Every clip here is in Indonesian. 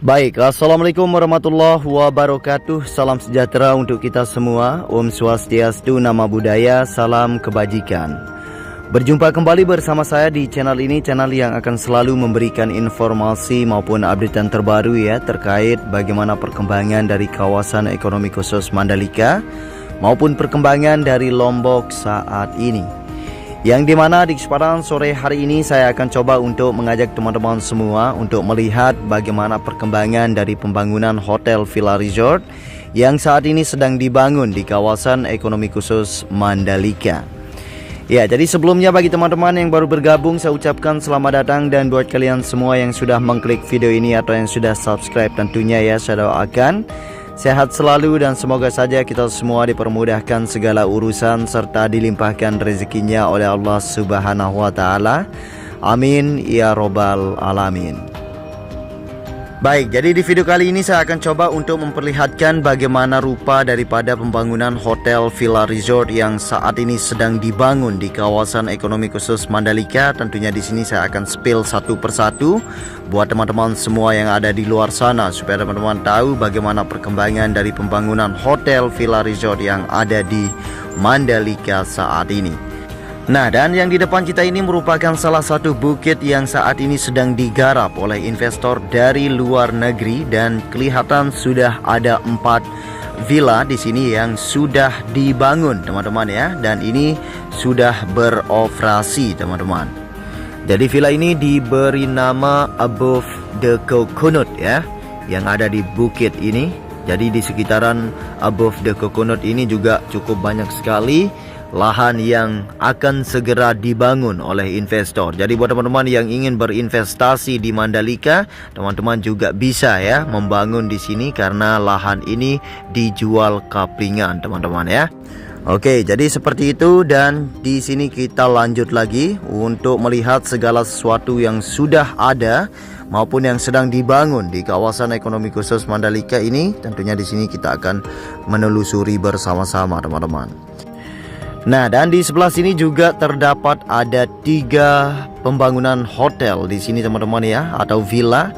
Baik, Assalamualaikum warahmatullahi wabarakatuh. Salam sejahtera untuk kita semua. Om Swastiastu, Nama Budaya, salam kebajikan. Berjumpa kembali bersama saya di channel ini, channel yang akan selalu memberikan informasi maupun update terbaru ya, terkait bagaimana perkembangan dari kawasan ekonomi khusus Mandalika maupun perkembangan dari Lombok saat ini. Yang dimana di kesempatan sore hari ini saya akan coba untuk mengajak teman-teman semua untuk melihat bagaimana perkembangan dari pembangunan hotel Villa Resort yang saat ini sedang dibangun di kawasan ekonomi khusus Mandalika. Ya, jadi sebelumnya bagi teman-teman yang baru bergabung, saya ucapkan selamat datang, dan buat kalian semua yang sudah mengklik video ini atau yang sudah subscribe, tentunya ya saya doakan sehat selalu dan semoga saja kita semua dipermudahkan segala urusan serta dilimpahkan rezekinya oleh Allah Subhanahu wa taala. Amin ya robbal alamin. Baik, jadi di video kali ini saya akan coba untuk memperlihatkan bagaimana rupa daripada pembangunan hotel Villa Resort yang saat ini sedang dibangun di kawasan ekonomi khusus Mandalika. Tentunya di sini saya akan spill satu persatu buat teman-teman semua yang ada di luar sana supaya teman-teman tahu bagaimana perkembangan dari pembangunan hotel Villa Resort yang ada di Mandalika saat ini. Nah, dan yang di depan kita ini merupakan salah satu bukit yang saat ini sedang digarap oleh investor dari luar negeri, dan kelihatan sudah ada 4 villa di sini yang sudah dibangun teman-teman ya, dan ini sudah beroperasi teman-teman. Jadi villa ini diberi nama Above the Coconut ya, yang ada di bukit ini. Jadi di sekitaran Above the Coconut ini juga cukup banyak sekali lahan yang akan segera dibangun oleh investor. Jadi buat teman-teman yang ingin berinvestasi di Mandalika, teman-teman juga bisa ya membangun di sini karena lahan ini dijual kaplingan teman-teman ya. Oke, jadi seperti itu, dan di sini kita lanjut lagi untuk melihat segala sesuatu yang sudah ada maupun yang sedang dibangun di kawasan ekonomi khusus Mandalika ini. Tentunya di sini kita akan menelusuri bersama-sama teman-teman. Nah, dan di sebelah sini juga terdapat ada 3 pembangunan hotel di sini teman-teman ya, atau villa.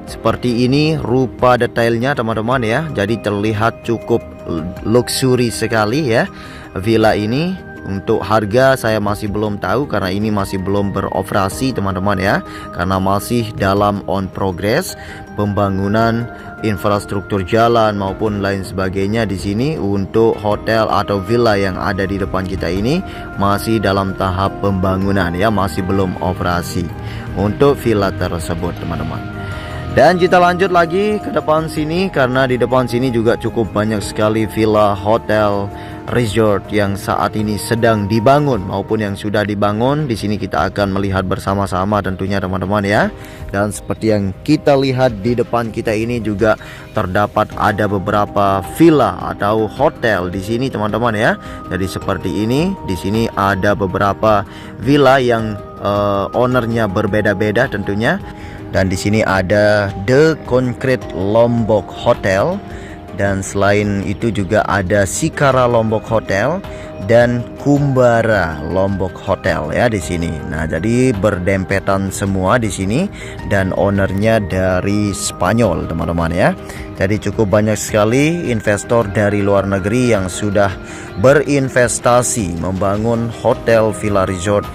Seperti ini rupa detailnya teman-teman ya. Jadi terlihat cukup luxury sekali ya villa ini. Untuk harga saya masih belum tahu karena ini masih belum beroperasi teman-teman ya, karena masih dalam on progress pembangunan infrastruktur jalan maupun lain sebagainya. Di sini untuk hotel atau villa yang ada di depan kita ini masih dalam tahap pembangunan ya, masih belum operasi untuk villa tersebut teman-teman. Dan kita lanjut lagi ke depan sini, karena di depan sini juga cukup banyak sekali villa, hotel, resort yang saat ini sedang dibangun maupun yang sudah dibangun. Di sini kita akan melihat bersama-sama tentunya teman-teman ya. Dan seperti yang kita lihat di depan kita ini juga terdapat ada beberapa villa atau hotel di sini teman-teman ya. Jadi seperti ini, di sini ada beberapa villa yang ownernya berbeda-beda tentunya. Dan di sini ada The Concrete Lombok Hotel, dan selain itu juga ada Sikara Lombok Hotel dan Kumbara Lombok Hotel ya di sini. Nah, jadi berdempetan semua di sini, dan ownernya dari Spanyol teman-teman ya. Jadi cukup banyak sekali investor dari luar negeri yang sudah berinvestasi membangun hotel Villa Resort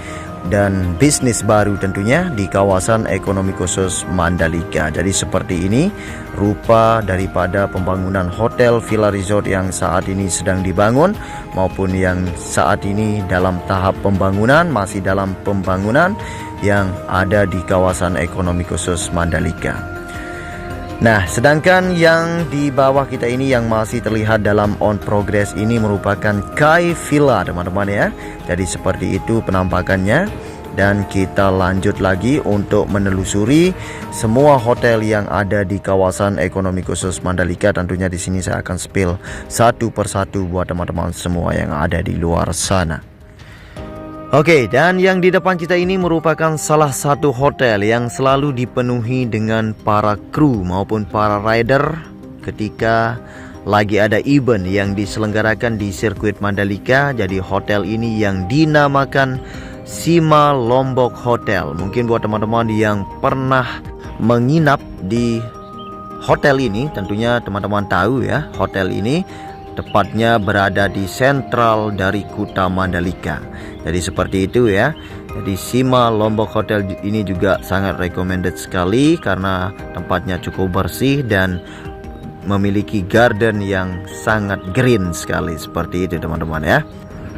dan bisnis baru tentunya di kawasan ekonomi khusus Mandalika. Jadi seperti ini rupa daripada pembangunan hotel Villa Resort yang saat ini sedang dibangun maupun yang saat ini dalam tahap pembangunan, masih dalam pembangunan yang ada di kawasan ekonomi khusus Mandalika. Nah, sedangkan yang di bawah kita ini yang masih terlihat dalam on progress ini merupakan Kai Villa teman-teman ya. Jadi seperti itu penampakannya. Dan kita lanjut lagi untuk menelusuri semua hotel yang ada di kawasan ekonomi khusus Mandalika. Tentunya di sini saya akan spill satu persatu buat teman-teman semua yang ada di luar sana. Oke, dan yang di depan kita ini merupakan salah satu hotel yang selalu dipenuhi dengan para kru maupun para rider ketika lagi ada event yang diselenggarakan di sirkuit Mandalika. Jadi hotel ini yang dinamakan Sima Lombok Hotel. Mungkin buat teman-teman yang pernah menginap di hotel ini tentunya teman-teman tahu ya, hotel ini tepatnya berada di sentral dari Kuta Mandalika. Jadi seperti itu ya. Jadi Sima Lombok Hotel ini juga sangat recommended sekali karena tempatnya cukup bersih dan memiliki garden yang sangat green sekali, seperti itu teman-teman ya.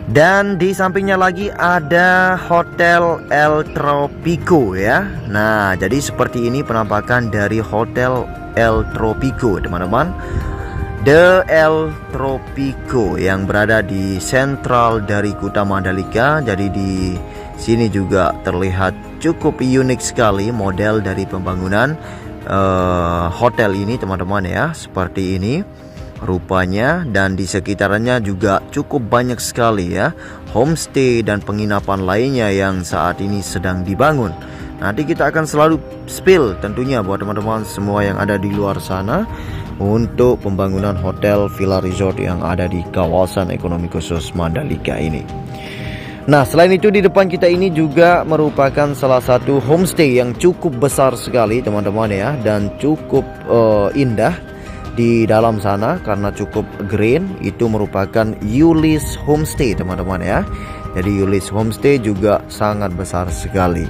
Dan di sampingnya lagi ada Hotel El Tropico ya. Nah, jadi seperti ini penampakan dari Hotel El Tropico teman-teman. The El Tropico yang berada di sentral dari Kuta Mandalika. Jadi di sini juga terlihat cukup unik sekali model dari pembangunan hotel ini teman-teman ya. Seperti ini rupanya, dan di sekitarnya juga cukup banyak sekali ya homestay dan penginapan lainnya yang saat ini sedang dibangun. Nanti kita akan selalu spill tentunya buat teman-teman semua yang ada di luar sana untuk pembangunan hotel villa resort yang ada di kawasan ekonomi khusus Mandalika ini. Nah, selain itu di depan kita ini juga merupakan salah satu homestay yang cukup besar sekali teman-teman ya, dan cukup indah di dalam sana karena cukup green. Itu merupakan Yulis Homestay teman-teman ya. Jadi Yulis Homestay juga sangat besar sekali.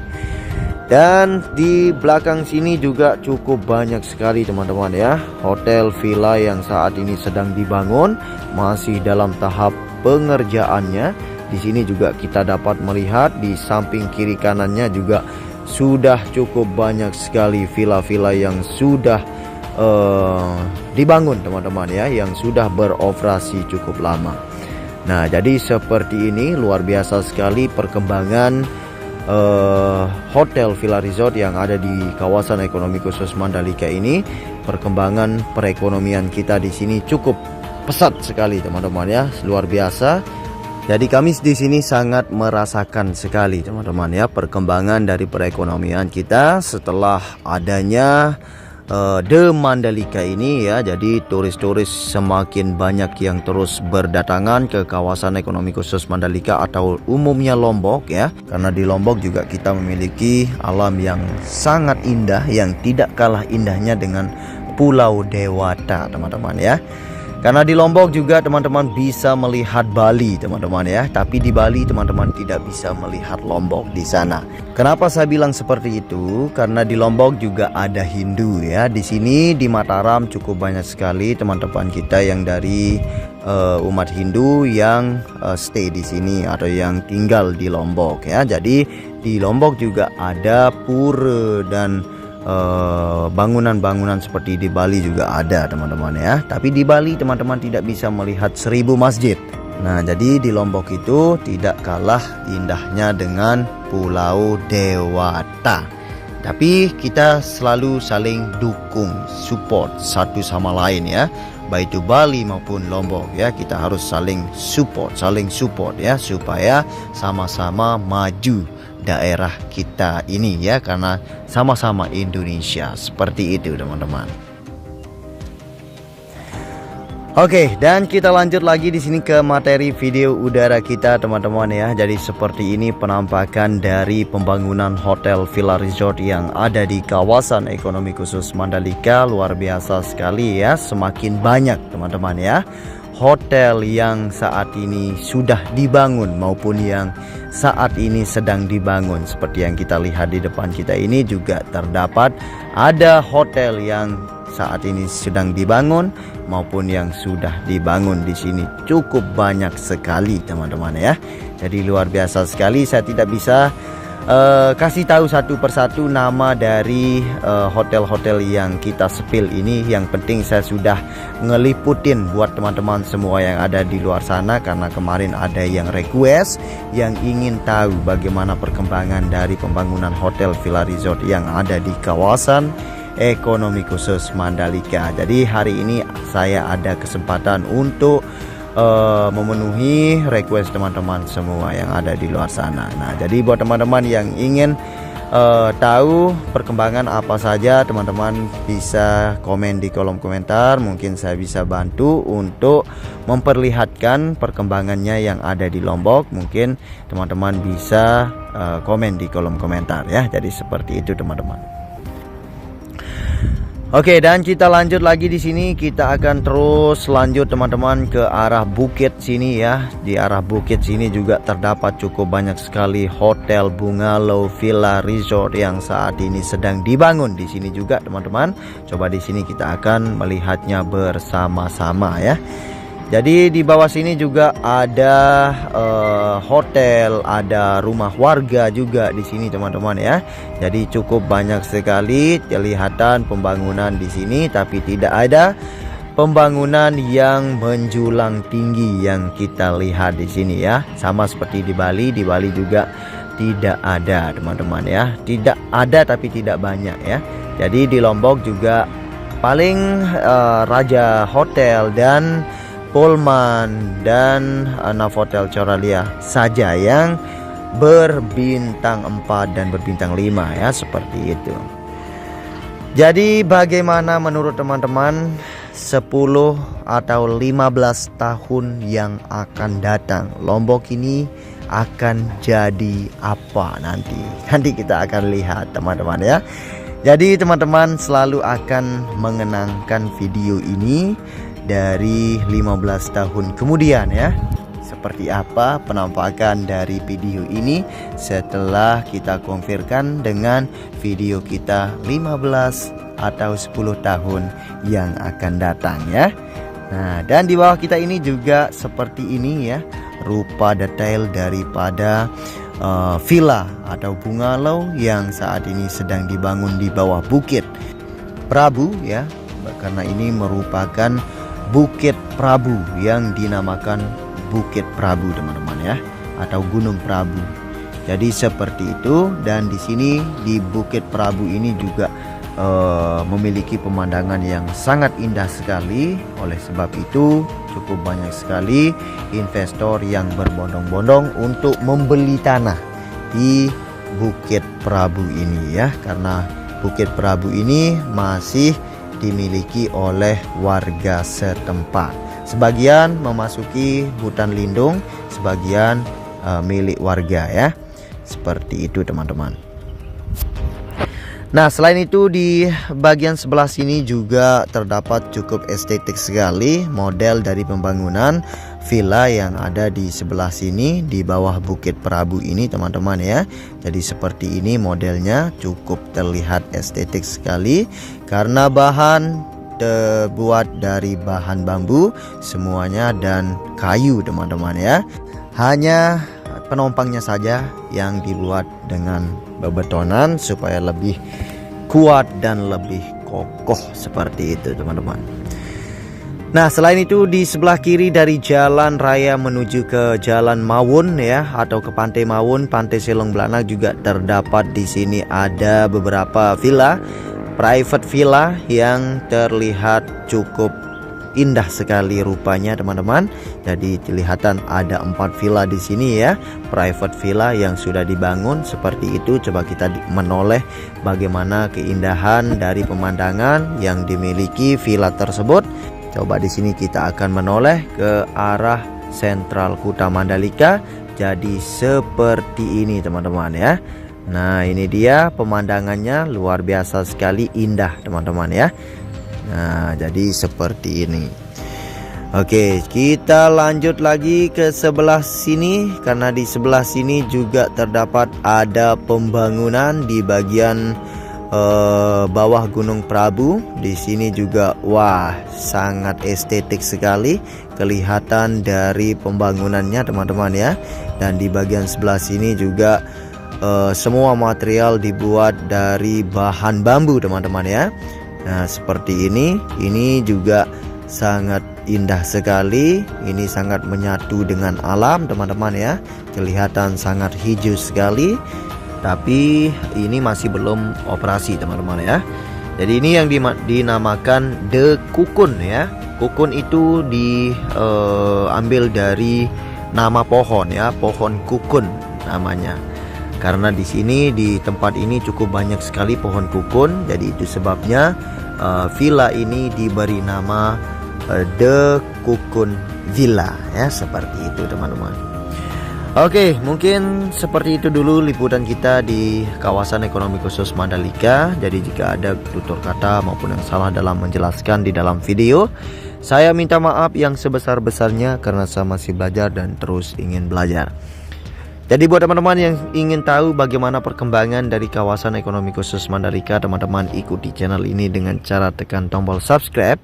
Dan di belakang sini juga cukup banyak sekali teman-teman ya, hotel villa yang saat ini sedang dibangun, masih dalam tahap pengerjaannya. Di sini juga kita dapat melihat di samping kiri kanannya juga sudah cukup banyak sekali villa-villa yang sudah dibangun teman-teman ya, yang sudah beroperasi cukup lama. Nah, jadi seperti ini luar biasa sekali perkembangan hotel villa resort yang ada di kawasan ekonomi khusus Mandalika ini. Perkembangan perekonomian kita di sini cukup pesat sekali teman-teman ya, luar biasa. Jadi kami di sini sangat merasakan sekali teman-teman ya perkembangan dari perekonomian kita setelah adanya The Mandalika ini ya. Jadi turis-turis semakin banyak yang terus berdatangan ke kawasan ekonomi khusus Mandalika atau umumnya Lombok ya. Karena di Lombok juga kita memiliki alam yang sangat indah, yang tidak kalah indahnya dengan Pulau Dewata teman-teman ya. Karena di Lombok juga teman-teman bisa melihat Bali teman-teman ya, tapi di Bali teman-teman tidak bisa melihat Lombok di sana. Kenapa saya bilang seperti itu? Karena di Lombok juga ada Hindu ya. Di sini di Mataram cukup banyak sekali teman-teman kita yang dari umat Hindu yang stay di sini atau yang tinggal di Lombok ya. Jadi di Lombok juga ada pura dan bangunan-bangunan seperti di Bali juga ada teman-teman ya. Tapi di Bali teman-teman tidak bisa melihat 1000 masjid. Nah, jadi di Lombok itu tidak kalah indahnya dengan Pulau Dewata. Tapi kita selalu saling dukung, support satu sama lain ya, baik itu Bali maupun Lombok ya. Kita harus saling support ya, supaya sama-sama maju daerah kita ini ya, karena sama-sama Indonesia. Seperti itu teman-teman. Oke, dan kita lanjut lagi di sini ke materi video udara kita teman-teman ya. Jadi seperti ini penampakan dari pembangunan hotel villa resort yang ada di kawasan ekonomi khusus Mandalika. Luar biasa sekali ya, semakin banyak teman-teman ya hotel yang saat ini sudah dibangun maupun yang saat ini sedang dibangun. Seperti yang kita lihat di depan kita ini juga terdapat ada hotel yang saat ini sedang dibangun maupun yang sudah dibangun. Di sini cukup banyak sekali teman-teman ya. Jadi luar biasa sekali. Saya tidak bisa kasih tahu satu persatu nama dari hotel-hotel yang kita spill ini. Yang penting saya sudah ngeliputin buat teman-teman semua yang ada di luar sana, karena kemarin ada yang request yang ingin tahu bagaimana perkembangan dari pembangunan hotel villa resort yang ada di kawasan ekonomi khusus Mandalika. Jadi hari ini saya ada kesempatan untuk memenuhi request teman-teman semua yang ada di luar sana. Nah, jadi buat teman-teman yang ingin tahu perkembangan apa saja, teman-teman bisa komen di kolom komentar. Mungkin saya bisa bantu untuk memperlihatkan perkembangannya yang ada di Lombok. Mungkin teman-teman bisa komen di kolom komentar ya. Jadi seperti itu teman-teman. Oke, dan kita lanjut lagi di sini. Kita akan terus lanjut teman-teman ke arah bukit sini ya. Di arah bukit sini juga terdapat cukup banyak sekali hotel, bungalow, villa, resort yang saat ini sedang dibangun di sini juga teman-teman. Coba di sini kita akan melihatnya bersama-sama ya. Jadi di bawah sini juga ada hotel, ada rumah warga juga di sini teman-teman ya. Jadi cukup banyak sekali kelihatan pembangunan di sini, tapi tidak ada pembangunan yang menjulang tinggi yang kita lihat di sini ya. Sama seperti di Bali juga tidak ada teman-teman ya. Tidak ada tapi tidak banyak ya. Jadi di Lombok juga paling Raja Hotel dan Pullman dan Novotel Coralia saja yang berbintang 4 dan berbintang 5 ya, seperti itu. Jadi bagaimana menurut teman-teman 10 atau 15 tahun yang akan datang, Lombok ini akan jadi apa nanti? Nanti kita akan lihat teman-teman ya. Jadi teman-teman selalu akan mengenangkan video ini dari 15 tahun kemudian ya. Seperti apa penampakan dari video ini setelah kita konfirmkan dengan video kita 15 atau 10 tahun yang akan datang ya. Nah, dan di bawah kita ini juga seperti ini ya, rupa detail daripada villa atau bungalow yang saat ini sedang dibangun di bawah Bukit Prabu ya. Karena ini merupakan Bukit Prabu yang dinamakan Bukit Prabu teman-teman ya, atau Gunung Prabu. Jadi seperti itu. Dan di sini di Bukit Prabu ini juga memiliki pemandangan yang sangat indah sekali. Oleh sebab itu cukup banyak sekali investor yang berbondong-bondong untuk membeli tanah di Bukit Prabu ini ya, karena Bukit Prabu ini masih dimiliki oleh warga setempat. Sebagian memasuki hutan lindung, sebagian milik warga ya. Seperti itu teman-teman. Nah, selain itu di bagian sebelah sini juga terdapat cukup estetik sekali model dari pembangunan villa yang ada di sebelah sini di bawah Bukit Prabu ini teman-teman ya. Jadi seperti ini modelnya, cukup terlihat estetik sekali karena bahan terbuat dari bahan bambu semuanya dan kayu teman-teman ya. Hanya penumpangnya saja yang dibuat dengan bebetonan supaya lebih kuat dan lebih kokoh seperti itu teman-teman. Nah, selain itu di sebelah kiri dari jalan raya menuju ke Jalan Mawun ya, atau ke Pantai Mawun, Pantai Selong Blanak juga terdapat di sini ada beberapa villa, private villa yang terlihat cukup indah sekali rupanya teman-teman. Jadi kelihatan ada 4 villa di sini ya, private villa yang sudah dibangun seperti itu. Coba kita menoleh bagaimana keindahan dari pemandangan yang dimiliki villa tersebut. Coba di sini kita akan menoleh ke arah sentral Kuta Mandalika. Jadi seperti ini teman-teman ya. Nah, ini dia pemandangannya, luar biasa sekali indah teman-teman ya. Nah, jadi seperti ini. Oke, kita lanjut lagi ke sebelah sini, karena di sebelah sini juga terdapat ada pembangunan di bagian bawah Gunung Prabu. Di sini juga wah, sangat estetik sekali kelihatan dari pembangunannya teman-teman ya. Dan di bagian sebelah sini juga semua material dibuat dari bahan bambu teman-teman ya. Nah, seperti ini juga sangat indah sekali. Ini sangat menyatu dengan alam teman-teman ya. Kelihatan sangat hijau sekali. Tapi ini masih belum operasi teman-teman ya. Jadi ini yang dinamakan The Kukun ya. Kukun itu diambil dari nama pohon ya, pohon kukun namanya. Karena di sini di tempat ini cukup banyak sekali pohon kukun, jadi itu sebabnya villa ini diberi nama The Kukun Villa ya, seperti itu teman-teman. Oke, mungkin seperti itu dulu liputan kita di kawasan ekonomi khusus Mandalika. Jadi jika ada tutur kata maupun yang salah dalam menjelaskan di dalam video, saya minta maaf yang sebesar-besarnya karena saya masih belajar dan terus ingin belajar. Jadi buat teman-teman yang ingin tahu bagaimana perkembangan dari kawasan ekonomi khusus Mandalika, teman-teman ikuti channel ini dengan cara tekan tombol subscribe.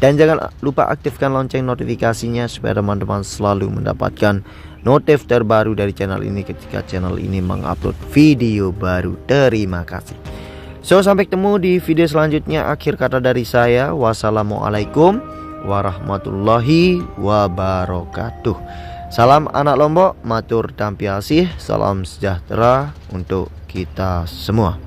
Dan jangan lupa aktifkan lonceng notifikasinya supaya teman-teman selalu mendapatkan notif terbaru dari channel ini ketika channel ini mengupload video baru. Terima kasih. So, sampai ketemu di video selanjutnya. Akhir kata dari saya, wassalamualaikum warahmatullahi wabarakatuh. Salam anak Lombok, matur tampi asih, salam sejahtera untuk kita semua.